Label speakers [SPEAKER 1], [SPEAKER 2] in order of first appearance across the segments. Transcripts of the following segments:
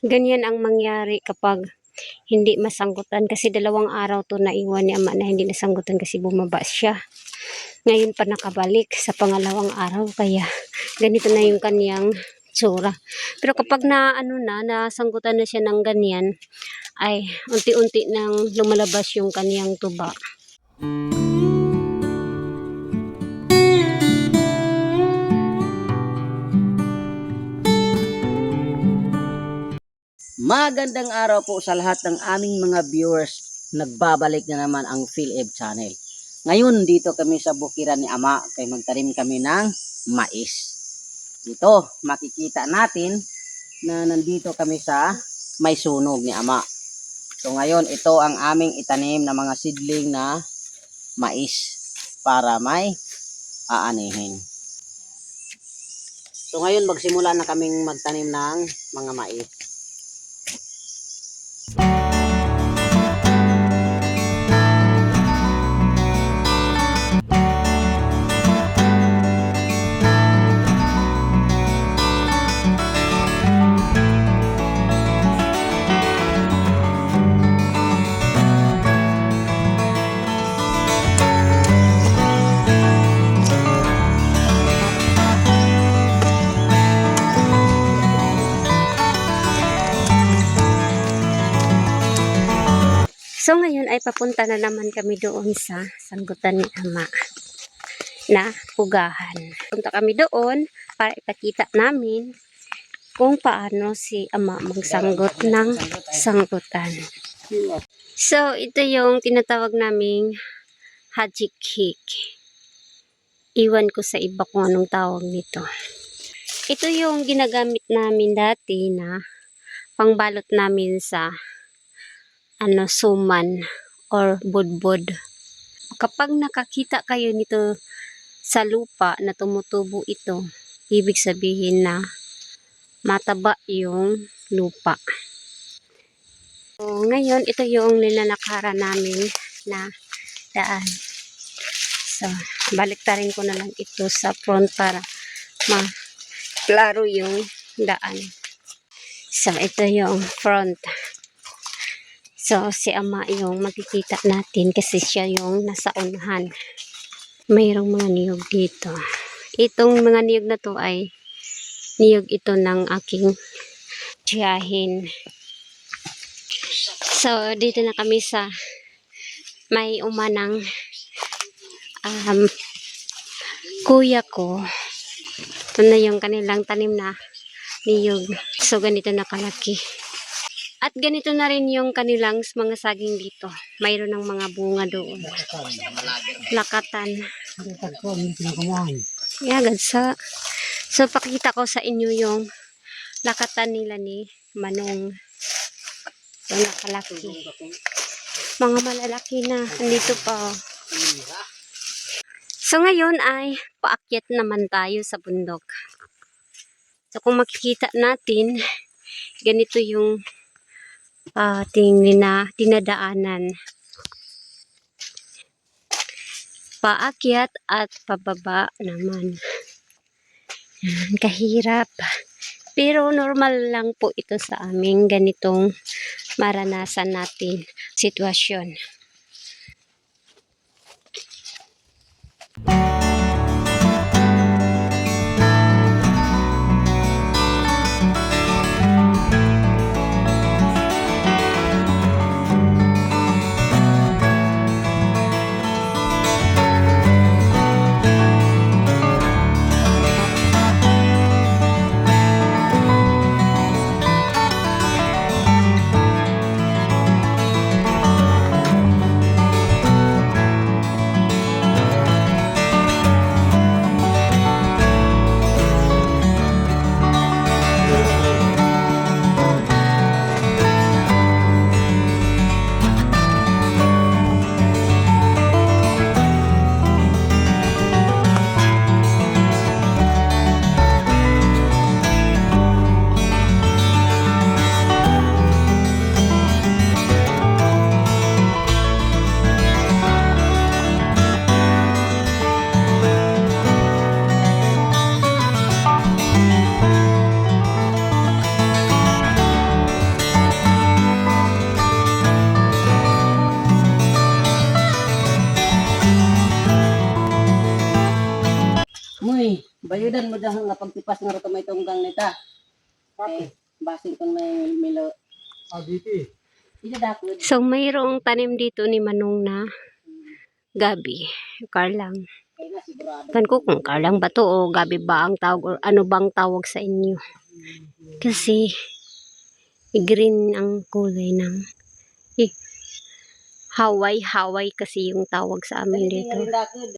[SPEAKER 1] Ganyan ang mangyari kapag hindi masangkutan kasi 2 araw to naiwan ni ama na hindi nasangkutan kasi bumaba siya. Ngayon pa nakabalik sa pangalawang araw kaya ganito na yung kaniyang tsura. Pero kapag nasangkutan na siya ng ganyan ay unti-unti nang lumalabas yung kaniyang tuba.
[SPEAKER 2] Magandang araw po sa lahat ng aming mga viewers. Nagbabalik na naman ang PhilEv Channel. Ngayon dito kami sa bukiran ni Ama kay magtanim kami ng mais. Dito makikita natin na nandito kami sa may sunog ni Ama. So ngayon ito ang aming itanim na mga seedling na mais para may aanihin. So ngayon magsimula na kaming magtanim ng mga mais.
[SPEAKER 1] So ngayon ay papunta na naman kami doon sa sanggutan ni Ama na pugahan. Punta kami doon para ipakita namin kung paano si Ama magsanggot ng sanggutan. So ito yung tinatawag naming hajikik. Iwan ko sa iba kung anong tawag nito. Ito yung ginagamit namin dati na pangbalot namin sa suman or budbud. Kapag nakakita kayo nito sa lupa na tumutubo ito, ibig sabihin na mataba yung lupa. So, ngayon, ito yung nilalakaran namin na daan. So, baliktarin ko na lang ito sa front para maklaro yung daan. So, ito yung front. So, si Ama yung makikita natin kasi siya yung nasa unahan. Mayroong mga niyog dito. Itong mga niyog na to ay niyog ito ng aking tiyahin. So, dito na kami sa may umanang kuya ko. Ito na yung kanilang tanim na niyog. So, ganito na kalaki. At ganito na rin yung kanilang mga saging dito. Mayroon ng mga bunga doon. Lakatan. Yagad sa. So, pakita ko sa inyo yung lakatan nila ni Manong. So, nakalaki. Mga malalaki na. Andito pa. So, ngayon ay paakyat naman tayo sa bundok. So, kung makikita natin, ganito yung dinadaanan. Paakyat at pababa naman. Kahirap. Pero normal lang po ito sa aming ganitong maranasan natin sitwasyon.
[SPEAKER 2] Dakudan mo dahil nga pagtipas nga rito may tunggang nita. Okay. Basing kung may milo.
[SPEAKER 3] Dito.
[SPEAKER 2] Hindi dakud.
[SPEAKER 1] So, mayroong tanim dito ni Manong na gabi. Karlang.
[SPEAKER 2] Kaya nga sigurado.
[SPEAKER 1] Kan ko kung karlang ba to o gabi ba ang tawag or ano bang tawag sa inyo. Kasi, green ang kulay ng Hawaii kasi yung tawag sa amin
[SPEAKER 2] Hindi nga
[SPEAKER 1] dito.
[SPEAKER 2] rin dakud.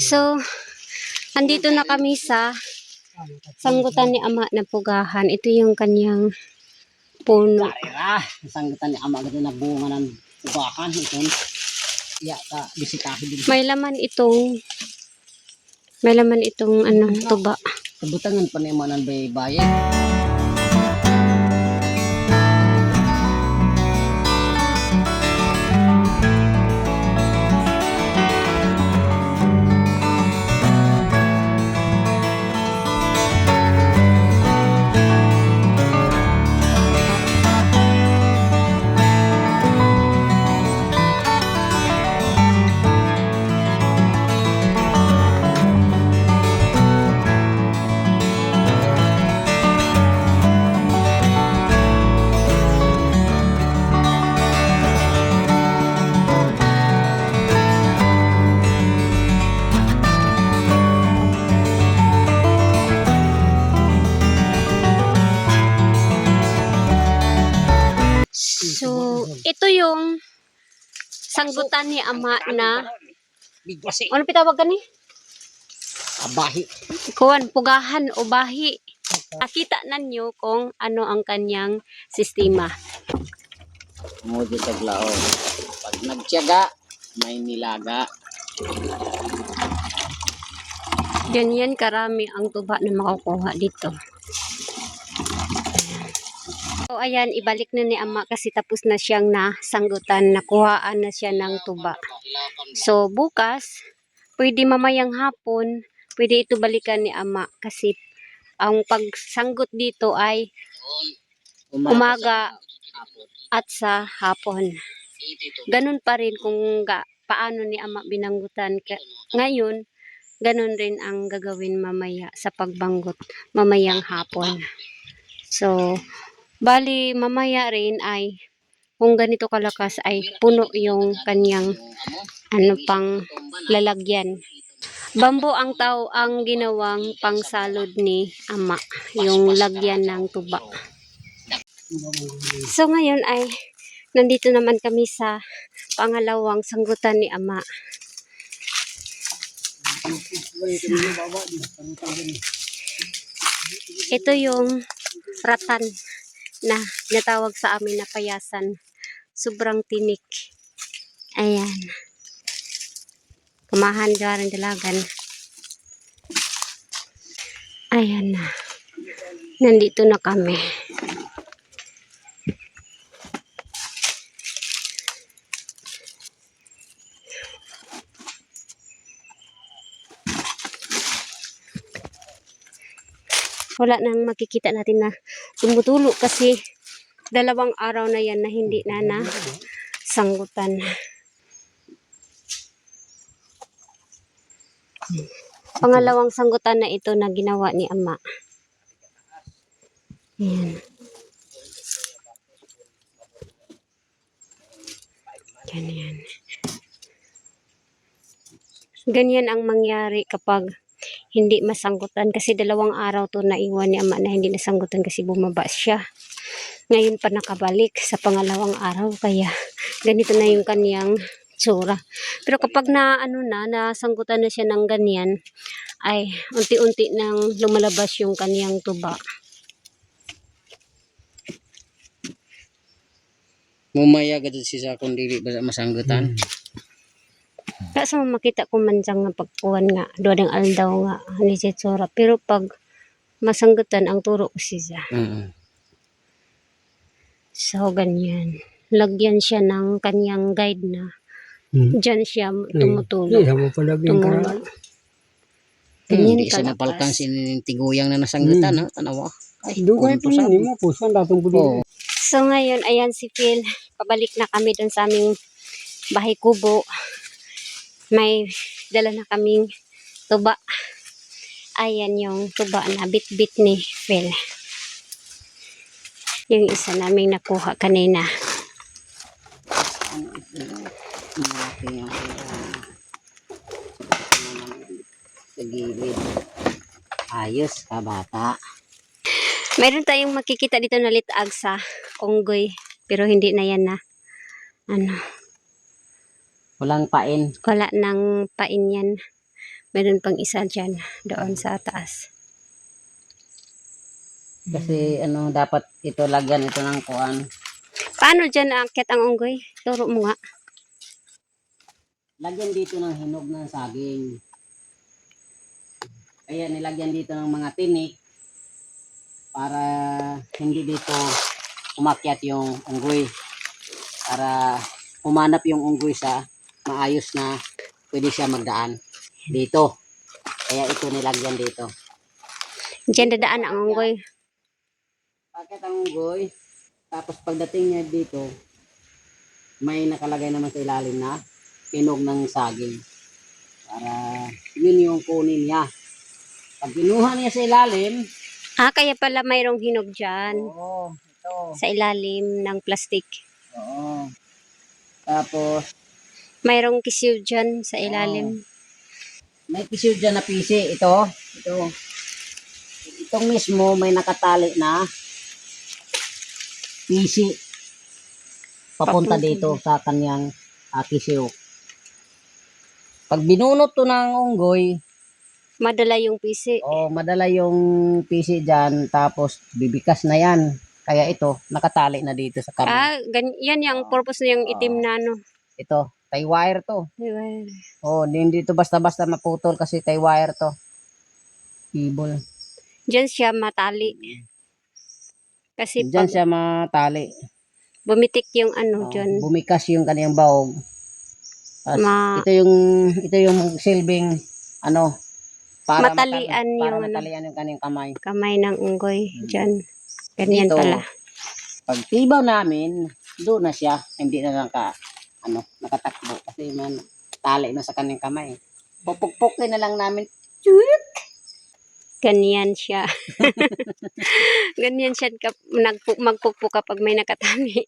[SPEAKER 1] So, andito na kami sa sanggutan ni Ama na pugahan. Ito yung kanyang puno.
[SPEAKER 2] Karera. Sanggutan ni ama ganda na bunga ng ubakan. Ito. Ya, bisitahin din.
[SPEAKER 1] May laman itong ano, tuba.
[SPEAKER 2] Kabutangan pa ni ama ng baye.
[SPEAKER 1] So, ito yung sanggutan ni Ama na
[SPEAKER 2] Bigwasi.
[SPEAKER 1] ano pitawag gani?
[SPEAKER 2] Abahi.
[SPEAKER 1] Kuwan, pugahan o bahi. Nakita nanyo kung ano ang kanyang sistema.
[SPEAKER 2] Mojo taglao. Pag nagtiyaga, may nilaga.
[SPEAKER 1] Ganyan karami ang tuba na makukuha dito. So, ayan, ibalik na ni Ama kasi tapos na siyang nasanggutan. Nakuhaan na siya ng tuba. So, bukas, pwede mamayang hapon, pwede ito balikan ni Ama kasi ang pagsanggot dito ay umaga at sa hapon. Ganun pa rin kung paano ni Ama binanggutan. Ngayon, ganun rin ang gagawin mamaya sa pagbanggot mamayang hapon. So, bali mamaya rin ay kung ganito kalakas ay puno yung kanyang ano pang lalagyan. Bambo ang ang ginawang pangsalod ni Ama, yung lagyan ng tuba. So ngayon ay nandito naman kami sa pangalawang sanggutan ni Ama. Ito yung ratan na natawag sa amin na payasan. Sobrang tinik. Ayan. Kumahan rin dalagan. Ayan na. Nandito na kami. Wala nang makikita natin na tumutulo kasi 2 araw na yan na hindi na sanggutan. Pangalawang sanggutan na ito na ginawa ni Ama. Ayan. Ganyan. Ganyan ang mangyari kapag hindi masanggutan. Kasi 2 araw to naiwan ni ama na hindi nasanggutan kasi bumaba siya. Ngayon pa nakabalik sa pangalawang araw. Kaya ganito na yung kaniyang tsura. Pero kapag nasanggutan na siya ng ganyan, ay unti-unti nang lumalabas yung kaniyang tuba.
[SPEAKER 2] Mumaya gad siya kung dili ba masanggutan.
[SPEAKER 1] Kaso makita ko man dyan nga pagkuhan nga, duwadang aldaw nga, ni siya tsura. Pero pag masanggutan, ang turo ko siya. So, ganyan. Lagyan siya ng kanyang guide na dyan siya tumutulog. Tumulog. Ganyan
[SPEAKER 2] Di siya mapalkan
[SPEAKER 1] kalakas.
[SPEAKER 2] tiguyang na nasanggutan ha, tanawa. Ay,
[SPEAKER 3] Dugay po
[SPEAKER 2] punto
[SPEAKER 3] ni mo po saan datong po
[SPEAKER 2] Oo.
[SPEAKER 1] So, ngayon, ayan si Phil. Pabalik na kami dun sa aming bahay kubo. May dala na kaming tuba. Ayan yung tuba na bit-bit ni Phil. Yung isa naming nakuha kanina.
[SPEAKER 2] Malaki yung sa gilid. Ayos ka bata.
[SPEAKER 1] Mayroon tayong makikita dito na litag sa unggoy. Pero hindi na yan na.
[SPEAKER 2] Walang pain.
[SPEAKER 1] Wala nang pain yan. Mayroon pang isa dyan. Doon sa taas.
[SPEAKER 2] Kasi dapat ito lagyan ito ng kuan.
[SPEAKER 1] Paano dyan aakyat ang unggoy? Turo mo nga.
[SPEAKER 2] Lagyan dito ng hinog ng saging. Kaya nilagyan dito ng mga tinik para hindi dito umakyat yung unggoy. Para umanap yung unggoy sa maayos na pwede siya magdaan dito. Kaya ito nilagyan dito.
[SPEAKER 1] Diyan dadaan ang unggoy.
[SPEAKER 2] Pagkat ang unggoy, tapos pagdating niya dito, may nakalagay naman sa ilalim na pinog ng saging. Para yun yung kunin niya. Pag kinuha niya sa ilalim,
[SPEAKER 1] Kaya pala mayroong hinog dyan.
[SPEAKER 2] oo, ito.
[SPEAKER 1] Sa ilalim ng plastic.
[SPEAKER 2] Oo. Tapos,
[SPEAKER 1] Mayroong kisiw dyan sa ilalim.
[SPEAKER 2] may tissue dyan na pisi. Ito. Itong mismo may nakatali na pisi. Papunta dito sa kanyang kisiw. Pag binunot to ng unggoy,
[SPEAKER 1] Madala yung pisi.
[SPEAKER 2] madala yung pisi dyan, tapos bibikas na yan. Kaya ito, nakatali na dito sa kamay.
[SPEAKER 1] Yan yung purpose na yung itim na
[SPEAKER 2] Ito, tie wire to.
[SPEAKER 1] Diba?
[SPEAKER 2] Hindi to basta-basta maputol kasi tie wire to. Cable.
[SPEAKER 1] Diyan siya matali. Kasi
[SPEAKER 2] Diyan
[SPEAKER 1] pag
[SPEAKER 2] siya matali.
[SPEAKER 1] bumitik yung dyan.
[SPEAKER 2] Bumikas yung kaniyang bahog.
[SPEAKER 1] Ma-
[SPEAKER 2] ito yung silbing para
[SPEAKER 1] Matalian yung
[SPEAKER 2] matalian yung kaniyang kamay.
[SPEAKER 1] kamay ng unggoy dyan. Ganyan
[SPEAKER 2] Dito,
[SPEAKER 1] pala.
[SPEAKER 2] pag tibaw namin, doon na siya, hindi na nakatakbo kasi man tali na sa kaniyang kamay. Pupukpukin na lang namin.
[SPEAKER 1] Ganyan siya. Ganyan siya magpukpuk kapag may nakatali.